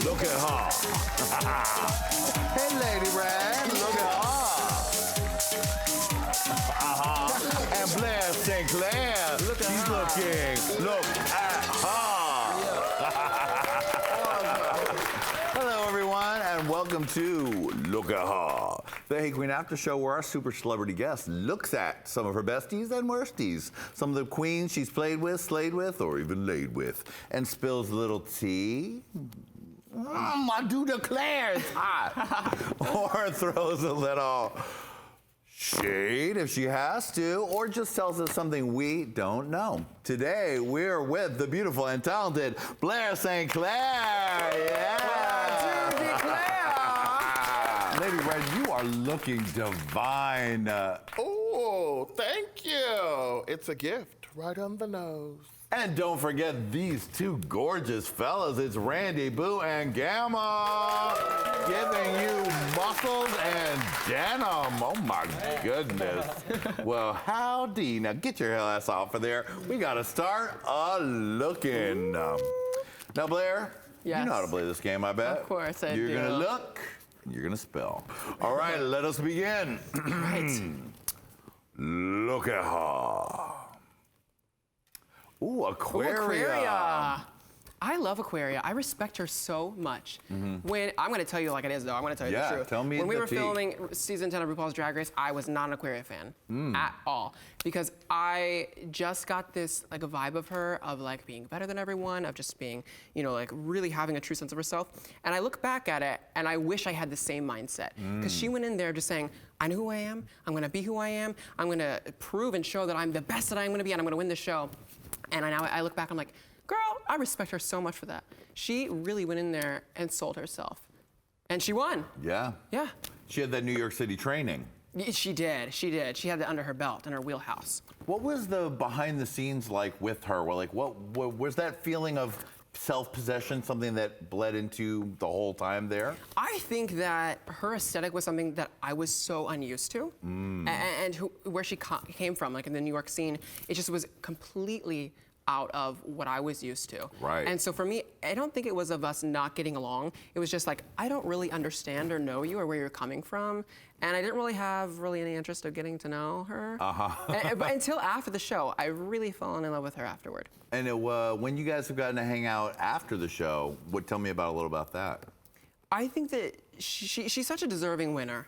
Look at her. Hey, Lady Red, look at her. And Blair St. Clair, she's looking. Look at her. Hello, everyone, and welcome to Look at Her, the Hey Qween after show where our super celebrity guest looks at some of her besties and worsties, some of the queens she's played with, slayed with, or even laid with, and spills a little tea. I do declare it's hot. Or throws a little shade if she has to, or just tells us something we don't know. Today, we're with the beautiful and talented Blair St. Clair. Yeah. Lady Red, you are looking divine. Oh, thank you. It's a gift right on the nose. And don't forget these two gorgeous fellas. It's Randy, Boo, and Gamma, giving you muscles and denim. Oh my goodness. Well, howdy. Now get your ass off of there. We gotta start a-looking. Now, Blair, yes. You know how to play this game, I bet. Of course I You're do. gonna look, you're gonna spell. All right, let us begin. Right. Look at her. Ooh, Aquaria. Ooh, Aquaria. I love Aquaria. I respect her so much. When I'm going to tell you like it is, though. I'm going to tell you the truth. Tell me when we the were tea. filming season 10 of RuPaul's Drag Race, I was not an Aquaria fan at all, because I just got this like a vibe of her of like being better than everyone, of just being, you know, like really having a true sense of herself. And I look back at it and I wish I had the same mindset, because she went in there just saying, I know who I am. I'm going to be who I am. I'm going to prove and show that I'm the best that I'm going to be, and I'm going to win the show. And now I look back, I'm like, girl, I respect her so much for that. She really went in there and sold herself. And she won. Yeah. Yeah. She had that New York City training. She did. She had that under her belt, in her wheelhouse. What was the behind the scenes like with her? Well, like, what was that feeling of self-possession something that bled into the whole time there? I think that her aesthetic was something that I was so unused to. And where she came from, like in the New York scene, it just was completely out of what I was used to. Right. And so for me, I don't think it was of us not getting along. It was just like, I don't really understand or know you or where you're coming from. And I didn't really have any interest of getting to know her. But until after the show, I really fallen in love with her afterward. And when you guys have gotten to hang out after the show, tell me a little about that. I think that she's such a deserving winner.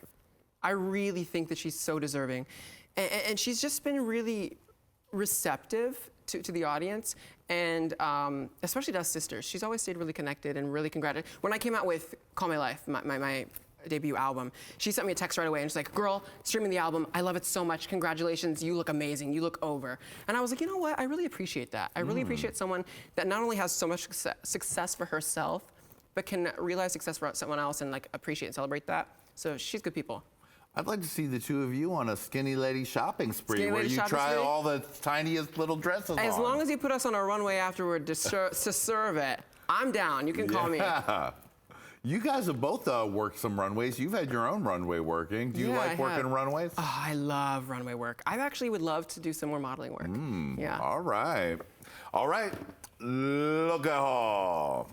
I really think that she's so deserving. And she's just been really receptive to the audience, and especially to us sisters. She's always stayed really connected and really congratulated. When I came out with Call My Life, my debut album, she sent me a text right away and she's like, girl, streaming the album, I love it so much, congratulations, you look amazing, you look over. And I was like, you know what, I really appreciate that. I really appreciate someone that not only has so much success for herself, but can realize success for someone else and like appreciate and celebrate that. So she's good people. I'd like to see the two of you on a skinny lady shopping spree where you try all the tiniest little dresses As on. long as you put us on a runway afterward to serve it, I'm down. You can call me. You guys have both worked some runways. You've had your own runway working. Do you like working runways? Oh, I love runway work. I actually would love to do some more modeling work. Yeah. All right. All right. Look at her.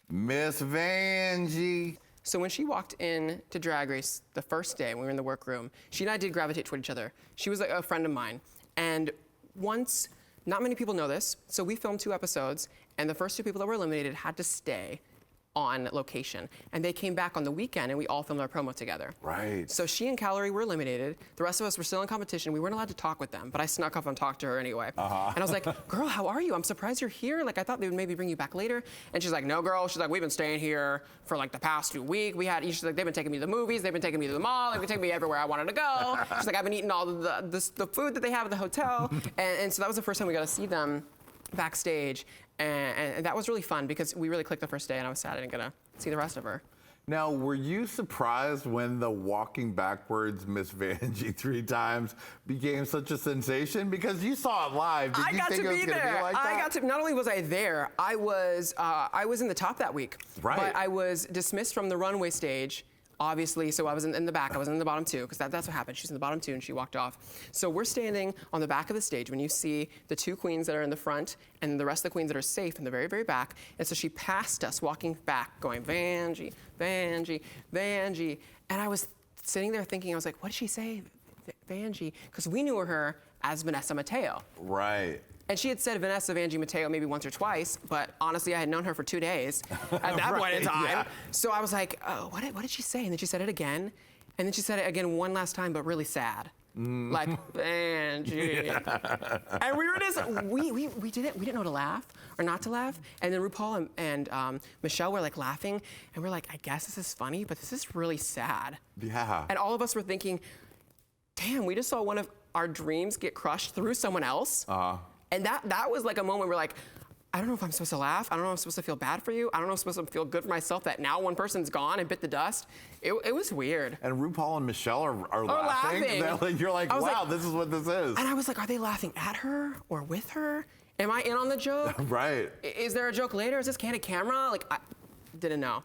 Miss Vanjie. So when she walked in to Drag Race the first day when we were in the workroom, she and I did gravitate toward each other. She was a friend of mine. And once, not many people know this, so we filmed 2 episodes, and the first 2 people that were eliminated had to stay on location. And they came back on the weekend and we all filmed our promo together. Right. So she and Calorie were eliminated. The rest of us were still in competition. We weren't allowed to talk with them, but I snuck up and talked to her anyway. And I was like, girl, how are you? I'm surprised you're here. Like, I thought they would maybe bring you back later. And she's like, no, girl. She's like, we've been staying here for like the past 2 weeks. She's like, they've been taking me to the movies. They've been taking me to the mall. They've been taking me everywhere I wanted to go. She's like, I've been eating all the food that they have at the hotel. And so that was the first time we got to see them backstage. And that was really fun because we really clicked the first day, and I was sad I didn't get to see the rest of her. Now, were you surprised when the walking backwards Miss Vanjie 3 times became such a sensation? Because you saw it live. Did you think it was going to be like that? I got to. Not only was I there, I was in the top that week. Right. But I was dismissed from the runway stage obviously, so I was in the back. I was in the bottom two, because that's what happened. She's in the bottom two, and she walked off. So we're standing on the back of the stage when you see the 2 queens that are in the front and the rest of the queens that are safe in the very, very back. And so she passed us, walking back, going, Vanjie, Vanjie, Vanjie. And I was sitting there thinking, I was like, what did she say, Vanjie? Because we knew her as Vanessa Mateo. Right. And she had said Vanessa Vanjie Mateo maybe once or twice, but honestly, I had known her for 2 days at that point in time. Yeah. So I was like, oh, what did she say? And then she said it again. And then she said it again one last time, but really sad. Like, Vanjie. And we were just, we didn't know to laugh or not to laugh. And then RuPaul and Michelle were like laughing. And we're like, I guess this is funny, but this is really sad. Yeah. And all of us were thinking, damn, we just saw one of our dreams get crushed through someone else. And that was like a moment where like, I don't know if I'm supposed to laugh. I don't know if I'm supposed to feel bad for you. I don't know if I'm supposed to feel good for myself that now one person's gone and bit the dust. It was weird. And RuPaul and Michelle are laughing. You're like, wow, this is what this is. And I was like, are they laughing at her or with her? Am I in on the joke? Right. Is there a joke later? Is this candid camera? Like, I didn't know.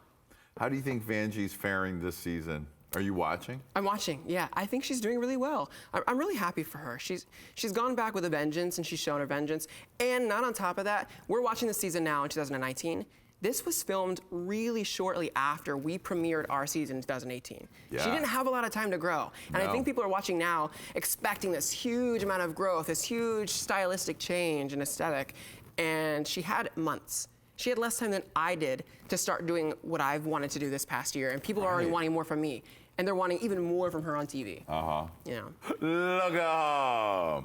How do you think Vanjie's faring this season? Are you watching? I'm watching, yeah. I think she's doing really well. I'm really happy for her. She's gone back with a vengeance, and she's shown her vengeance. And not on top of that, we're watching the season now in 2019. This was filmed really shortly after we premiered our season in 2018. Yeah. She didn't have a lot of time to grow. And I No. think people are watching now expecting this huge amount of growth, this huge stylistic change and aesthetic. And she had months. She had less time than I did to start doing what I've wanted to do this past year. And people are already wanting more from me. And they're wanting even more from her on TV. You know. Look at her.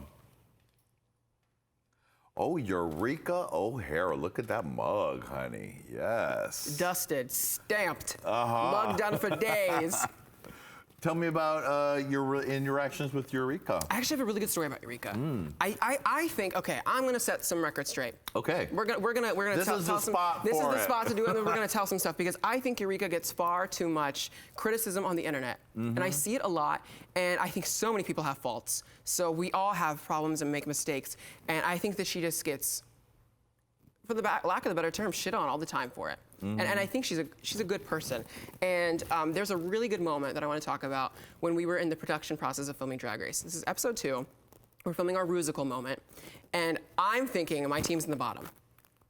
Oh, Eureka OHara. Look at that mug, honey. Yes. Dusted, stamped, mug done for days. Tell me about your interactions with Eureka. I actually have a really good story about Eureka. I think, okay, I'm gonna set some records straight. Okay. We're gonna This tell is some. the spot This is for the it. spot to do it, and then we're gonna tell some stuff because I think Eureka gets far too much criticism on the internet, and I see it a lot. And I think so many people have faults. So we all have problems and make mistakes, and I think that she just gets, for the lack of a better term, shit on all the time for it. And I think she's a good person. And there's a really good moment that I want to talk about when we were in the production process of filming Drag Race. This is episode 2. We're filming our Rusical moment. And I'm thinking my team's in the bottom.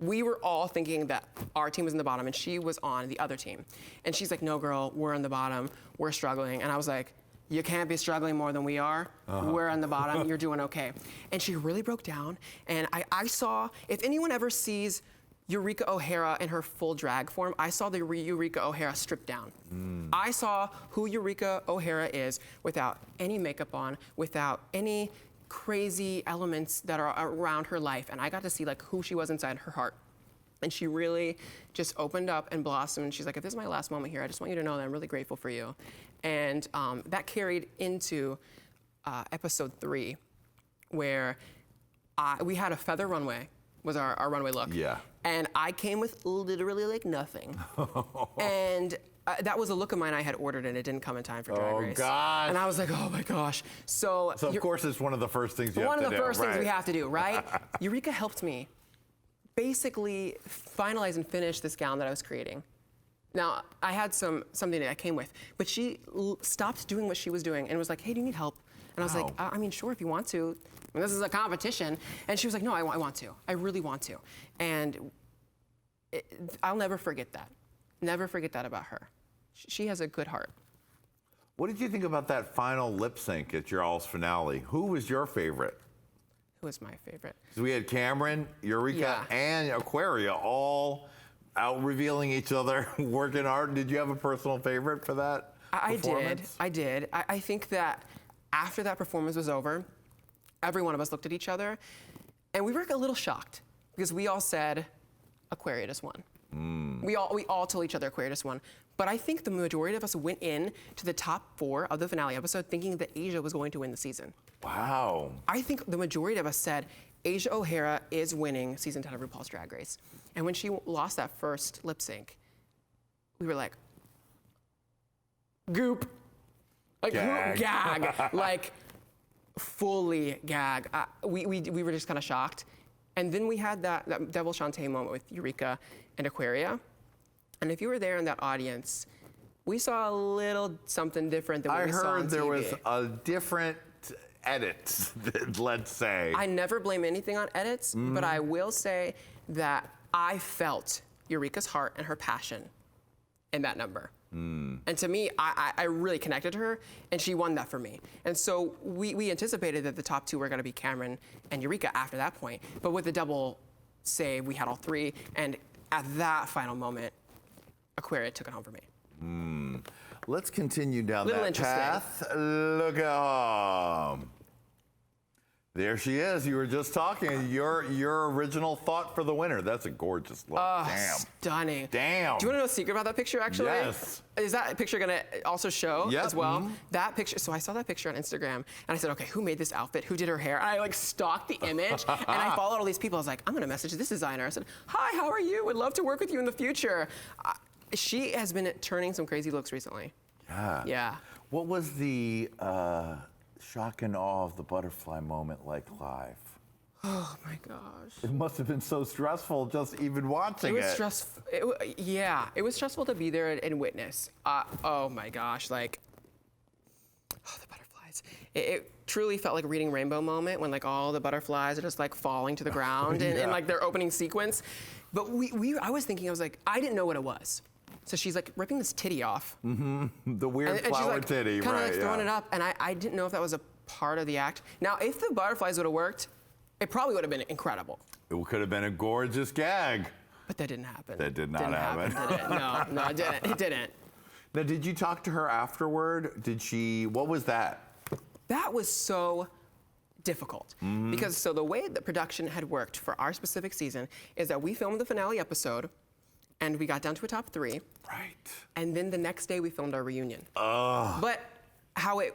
We were all thinking that our team was in the bottom and she was on the other team. And she's like, no, girl, we're in the bottom. We're struggling. And I was like, you can't be struggling more than we are. We're on the bottom. You're doing okay. And she really broke down. And I saw, if anyone ever sees Eureka OHara in her full drag form, I saw the Eureka OHara stripped down. I saw who Eureka OHara is without any makeup on, without any crazy elements that are around her life. And I got to see like who she was inside her heart. And she really just opened up and blossomed. And she's like, if this is my last moment here, I just want you to know that I'm really grateful for you. And that carried into episode 3, where we had a feather runway, was our runway look. Yeah. And I came with literally like nothing. And that was a look of mine I had ordered, and it didn't come in time for Drag Race. Oh, gosh. And I was like, oh my gosh. So of course, it's one of the first things you have to do. one of the first things we right. have to do, right? Eureka helped me basically finalize and finish this gown that I was creating. Now, I had something that I came with, but she stopped doing what she was doing and was like, hey, do you need help? And I was like, I mean, sure, if you want to. I mean, this is a competition. And she was like, no, I want to. I really want to. And I'll never forget that. Never forget that about her. She has a good heart. What did you think about that final lip sync at your all's finale? Who was your favorite? Who was my favorite? So we had Cameron, Eureka, and Aquaria all out revealing each other, working hard. Did you have a personal favorite for that performance? I did. I think that after that performance was over, every one of us looked at each other, and we were a little shocked because we all said, Aquaria just won. We all told each other Aquaria just won. But I think the majority of us went in to the top 4 of the finale episode thinking that Asia was going to win the season. Wow. I think the majority of us said Asia OHara is winning season 10 of RuPaul's Drag Race. And when she lost that first lip sync, we were like, goop. Like, Gag. gag. Like, fully gag. We were just kind of shocked. And then we had that Devil Shantae moment with Eureka and Aquaria. And if you were there in that audience, we saw a little something different than what we saw on TV. I heard there was a different edit, let's say. I never blame anything on edits, but I will say that I felt Eureka's heart and her passion in that number. And to me, I really connected to her, and she won that for me. And so we anticipated that the top two were going to be Cameron and Eureka after that point. But with the double save, we had all three. And at that final moment, Aquaria took it home for me. Let's continue down Little that interesting. path. Look at her. There she is. You were just talking. Your original thought for the winner. That's a gorgeous look. Damn. Stunning. Damn. Do you want to know a secret about that picture, actually? Yes. Is that picture going to also show Yep. as well? That picture, so I saw that picture on Instagram, and I said, okay, who made this outfit? Who did her hair? And I like stalked the image, and I followed all these people. I was like, I'm going to message this designer. I said, hi, how are you? Would love to work with you in the future. She has been turning some crazy looks recently. Yeah. Yeah. What was the shock and awe of the butterfly moment like live? Oh my gosh. It must have been so stressful just even watching it. It was stressful. Yeah, it was stressful to be there and witness. Oh my gosh, like, the butterflies. It truly felt like reading Rainbow moment when like all the butterflies are just like falling to the ground in like their opening sequence. But I was thinking, I didn't know what it was. So she's like ripping this titty off. The weird and flower she's like, titty, kind of right? like throwing it up, and I didn't know if that was a part of the act. Now, if the butterflies would have worked, it probably would have been incredible. It could have been a gorgeous gag. But that didn't happen. That did not didn't happen. Did it? No, it didn't. It didn't. Now, did you talk to her afterward? What was that? That was so difficult because so the way the production had worked for our specific season is that we filmed the finale episode and we got down to a top 3. Right. And then the next day we filmed our reunion. Ugh. But how it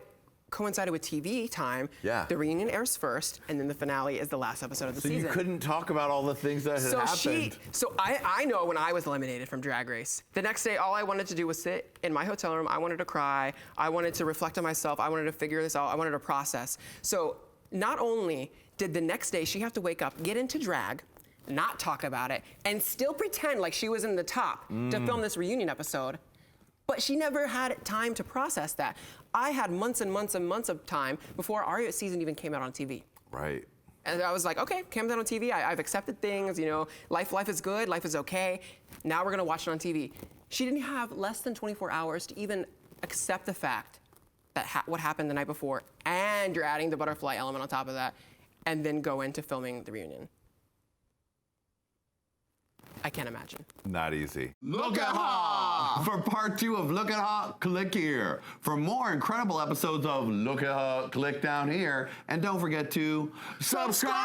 coincided with TV time, Yeah. the reunion airs first and then the finale is the last episode of the So season. you couldn't talk about all the things that had happened. I know when I was eliminated from Drag Race, the next day all I wanted to do was sit in my hotel room. I wanted to cry. I wanted to reflect on myself. I wanted to figure this out. I wanted to process. So not only did the next day she have to wake up, get into drag, not talk about it, and still pretend like she was in the top to film this reunion episode, but she never had time to process that. I had months and months and months of time before our season even came out on TV. Right. And I was like, okay, came out on TV. I've accepted things, life is good, life is okay. Now we're gonna watch it on TV. She didn't have less than 24 hours to even accept the fact that what happened the night before, and you're adding the butterfly element on top of that, and then go into filming the reunion. I can't imagine. Not easy. Look at her! For part 2 of Look at her, click here. For more incredible episodes of Look at her, click down here. And don't forget to subscribe!